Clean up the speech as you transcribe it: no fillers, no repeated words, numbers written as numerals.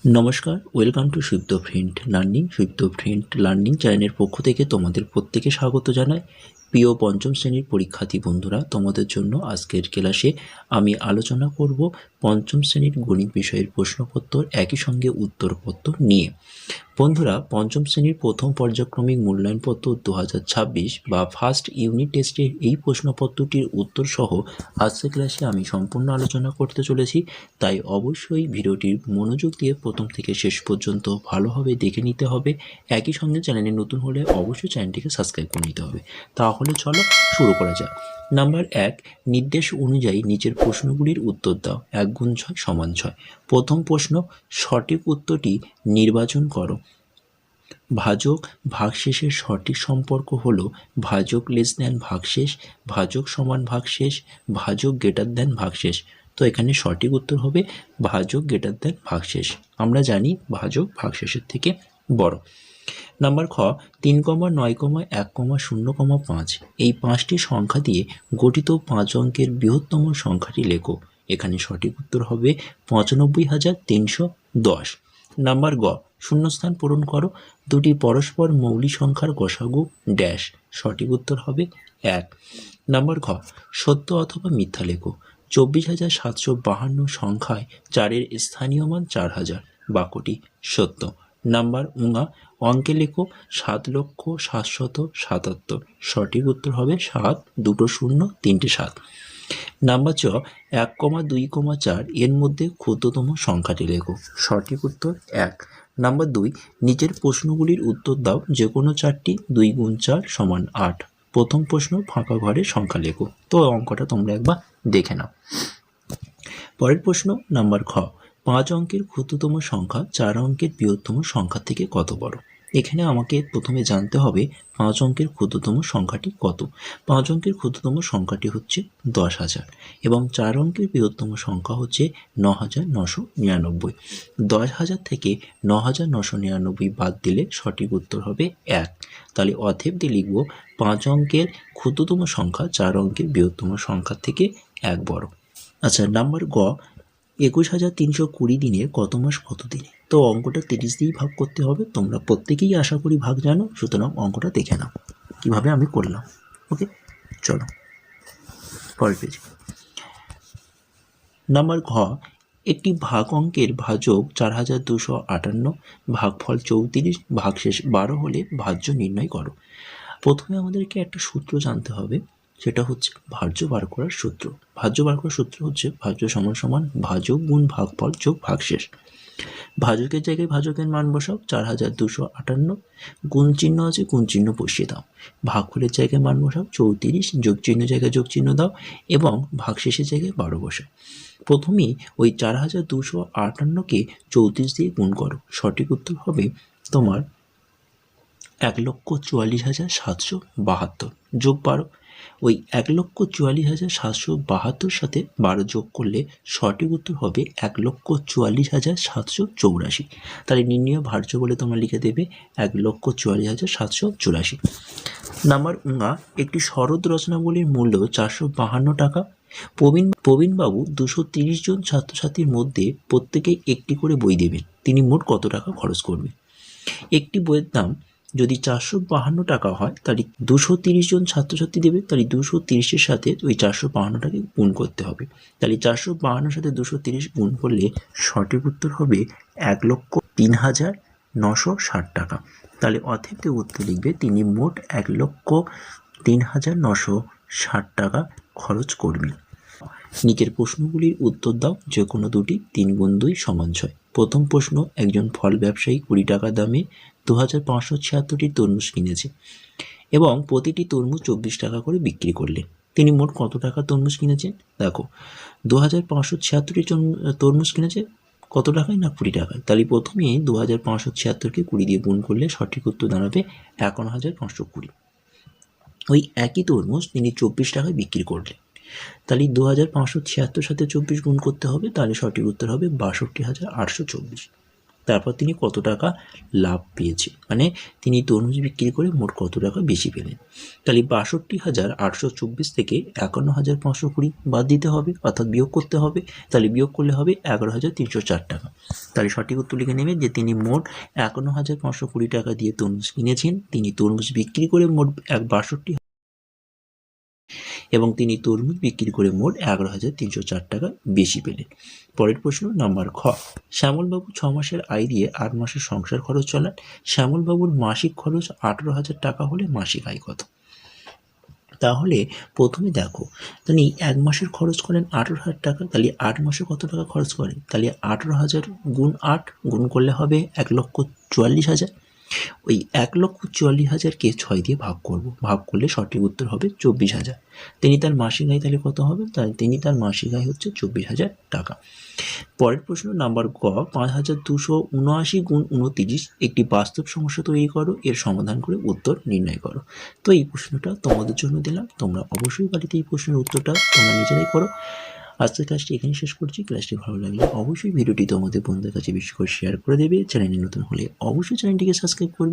নমস্কার, welcome to সুইপ্ত friend learning. সুইপ্ত ফ্রেন্ড লার্নিং চ্যানেলের পক্ষ থেকে তোমাদের প্রত্যেকে স্বাগত জানাই। প্রিয় পঞ্চম শ্রেণীর পরীক্ষার্থী বন্ধুরা, তোমাদের জন্য আজকের ক্লাসে আমি আলোচনা করব পঞ্চম শ্রেণীর গণিত বিষয়ের প্রশ্নপত্র একই সঙ্গে উত্তরপত্র নিয়ে। বন্ধুরা, পঞ্চম শ্রেণীর প্রথম পর্যায়ক্রমিক মূল্যায়নপত্র 2026 বা ফার্স্ট ইউনিট টেস্টের এই প্রশ্নপত্রটির উত্তর সহ আজকের ক্লাসে আমি সম্পূর্ণ আলোচনা করতে চলেছি। তাই অবশ্যই ভিডিওটির মনোযোগ দিয়ে প্রথম থেকে শেষ পর্যন্ত ভালোভাবে দেখে নিতে হবে। একই সঙ্গে চ্যানেলে নতুন হলে অবশ্যই চ্যানেলটিকে সাবস্ক্রাইব করে নিতে হবে। তাহলে চলো শুরু করা যাক। নাম্বার 1, নির্দেশ অনুযায়ী নিচের প্রশ্নগুলির উত্তর দাও। 1 গুণ 6 সমান 6। প্রথম প্রশ্ন, সঠিক উত্তরটি নির্বাচন করো। ভাজক ভাগশেষের সঠিক সম্পর্ক হলো ভাজক লেস দ্যান ভাগশেষ, ভাজক সমান ভাগশেষ, ভাজক গ্রেটার দ্যান ভাগশেষ। তো এখানে সঠিক উত্তর হবে ভাজক গ্রেটার দ্যান ভাগশেষ। আমরা জানি ভাজক ভাগশেষের থেকে বড়। নাম্বার খ, 3, 9, 1, 0, 5 এই 5টি সংখ্যা দিয়ে গঠিত 5 অঙ্কের বৃহত্তম সংখ্যাটি লেখো। এখানে সঠিক উত্তর হবে 95,310। নাম্বার গ, শূন্যস্থান পূরণ করো। দুটি পরস্পর মৌলিক সংখ্যার গসাগু ড্যাশ। সঠিক উত্তর হবে 1। নাম্বার ঘ, সত্য অথবা মিথ্যা লেখো। 24,752 সংখ্যায় 4-এর স্থানীয় মান 4,000, বাক্যটি সত্য। নাম্বার উঙা, অঙ্কে লেখো 7,777,000। সঠিক উত্তর হবে 7, 2 শূন্য 3টে 7। নাম্বার চ, 1, 2, 4 এর মধ্যে ক্ষুদ্রতম সংখ্যাটি লেখো। সঠিক উত্তর 1। নাম্বার 2, নিচের প্রশ্নগুলির উত্তর দাও। যে কোনো 4টি। 2 গুণ 4 সমান 8। প্রথম প্রশ্ন, ফাঁকা ঘরের সংখ্যা লেখো। তো অঙ্কটা তোমরা একবার দেখে নাও। পরের প্রশ্ন নাম্বার খ, 5 অঙ্কের ক্ষুদ্রতম সংখ্যা 4 অঙ্কের বৃহত্তম সংখ্যা থেকে কত বড়। এখানে আমাকে প্রথমে জানতে হবে 5 অঙ্কের ক্ষুদ্রতম সংখ্যাটি কত। 5 অঙ্কের ক্ষুদ্রতম সংখ্যাটি হচ্ছে 10,000 এবং 4 অঙ্কের বৃহত্তম সংখ্যা হচ্ছে 9,999। 10,000 থেকে 9,999 বাদ দিলে সঠিক উত্তর হবে 1। তাহলে অতএব দিয়ে লিখব 5 অঙ্কের ক্ষুদ্রতম সংখ্যা 4 অঙ্কের বৃহত্তম সংখ্যা থেকে 1 বড়। আচ্ছা, নাম্বার গ, 21,320 দিনে কত মাস কত দিনে। তো অঙ্কটা 30 দিয়েই ভাগ করতে হবে। তোমরা প্রত্যেকেই আশা করি ভাগ জানো, সুতরাং অঙ্কটা দেখে নাও কিভাবে আমি করলাম। ওকে, চলো পরের পেজে। নাম্বার ঘ, একটি ভাগ অঙ্কের ভাজক 4,258, ভাগফল 34, ভাগশেষ 12 হলে ভাজ্য নির্ণয় করো। প্রথমে আমাদেরকে একটা সূত্র জানতে হবে, সেটা হচ্ছে ভাজ্য বার করার সূত্র। ভাজ্য বার করার সূত্র হচ্ছে ভাজ্য সমান সমান ভাজক গুণ ভাগফল যোগ ভাগশেষ। ভাজকের জায়গায় ভাজকের মান বসাও, 4,258, গুণ চিহ্ন আছে, গুণ চিহ্ন বসিয়ে দাও। ভাগফলের জায়গায় মান বসাও 34, যোগ চিহ্ন জায়গায় যোগ চিহ্ন দাও এবং ভাগশেষের জায়গায় 12 বসাও। প্রথমেই ওই 4,258কে 34 দিয়ে গুণ করো। সঠিক উত্তর হবে তোমার 1,44,772 যোগ 12। ওই 1,44,772 সাথে 12 যোগ করলে সঠিক উত্তর হবে 1,44,784। তাহলে নির্ণয় ভাজ্য বলে তোমরা লিখে দেবে 1,44,784। নাম্বার উঙা, একটি শরৎ রচনাবলীর মূল্য 452 টাকা। প্রবীণবাবু 230 জন ছাত্রছাত্রীর মধ্যে প্রত্যেকেই একটি করে বই দেবেন। তিনি মোট কত টাকা খরচ করবেন। একটি বইয়ের দাম যদি 452 টাকা হয়, তাহলে 230 জন ছাত্রছাত্রী দেবে, তাহলে 230-এর সাথে ওই 452টাকে গুণ করতে হবে। তাহলে 452 সাথে 230 গুণ করলে সঠিক উত্তর হবে 1,03,960 টাকা। তাহলে অতএব উত্তর লিখবে তিনি মোট 1,03,960 টাকা খরচ করবেন। নিচের প্রশ্নগুলির উত্তর দাও। যে কোনো দুটি। 3 গুণ 2 সমান 6। প্রথম প্রশ্ন, একজন ফল ব্যবসায়ী 20 টাকা দামে 2,576টি তরমুজ কিনেছে এবং প্রতিটি তরমুজ 24 টাকা করে বিক্রি করলেন। তিনি মোট কত টাকা তরমুজ কিনেছেন। দেখো, 2,576টি তরমুজ কিনেছে কত টাকায় না 20 টাকায়। তাহলে প্রথমে 2,576কে 20 দিয়ে গুণ করলে সঠিক উত্তর দাঁড়াবে 51,520। ওই একই তরমুজ তিনি 24 টাকায় বিক্রি করলেন। তাহলে 2,576 সাথে 24 গুণ করতে হবে, তাহলে সঠিক উত্তর হবে 62,824। তারপর তিনি কত টাকা লাভ পেয়েছে, মানে তিনি তরমুজ বিক্রি করে মোট কত টাকা বেশি পেলেন। তাহলে ৬২,৮২৪ থেকে ৫১,৫২০ বাদ দিতে হবে, অর্থাৎ বিয়োগ করতে হবে। তাহলে বিয়োগ করলে হবে ১১,৩০৪ টাকা। তাহলে সঠিক উত্তর লিখে নেবেন যে তিনি মোট ৫১,৫২০ টাকা দিয়ে তরমুজ কিনেছেন, তিনি তরমুজ বিক্রি করে মোট ৬২ এবং তিনি তরমুজ বিক্রি করে মোট ১১,৩০৪ টাকা বেশি পেলেন। পরের প্রশ্ন নাম্বার খ, শ্যামলবাবু ৬ মাসের আয় দিয়ে ৮ মাসের সংসার খরচ চালান। শ্যামলবাবুর মাসিক খরচ ১৮,০০০ টাকা হলে মাসিক আয় কত? তাহলে প্রথমে দেখো, তিনি ১ মাসের খরচ করেন ১৮,০০০ টাকা, তাহলে ৮ মাসে কত টাকা খরচ করেন? তাহলে ১৮,০০০ গুণ ৮ গুণ করলে হবে ১,৪৪,০০০। ওই ১,৪৪,০০০কে ৬ দিয়ে ভাগ করব, ভাগ করলে সঠিক উত্তর হবে ২৪,০০০। তিনি তার মাসিক আয় তাহলে কত হবে? তাহলে তিনি তার মাসিক আয় হচ্ছে ২৪,০০০ টাকা। পরের প্রশ্ন নাম্বার গ, ৫,২৭৯ গুণ ২৯ একটি বাস্তব সমস্যা তৈরি করো, এর সমাধান করে উত্তর নির্ণয় করো। তো এই প্রশ্নটা তোমাদের জন্য দিলাম, তোমরা অবশ্যই বাড়িতে এই প্রশ্নের উত্তরটা তোমরা নিজেরাই করো। আজকের ক্লাসটি এখানে শেষ করছি। ক্লাসটি ভালো লাগলে অবশ্যই ভিডিওটি তোমাদের বন্ধুদের কাছে বেশি করে শেয়ার করে দেবে। চ্যানেলে নতুন হলে অবশ্যই চ্যানেলটিকে সাবস্ক্রাইব করবে।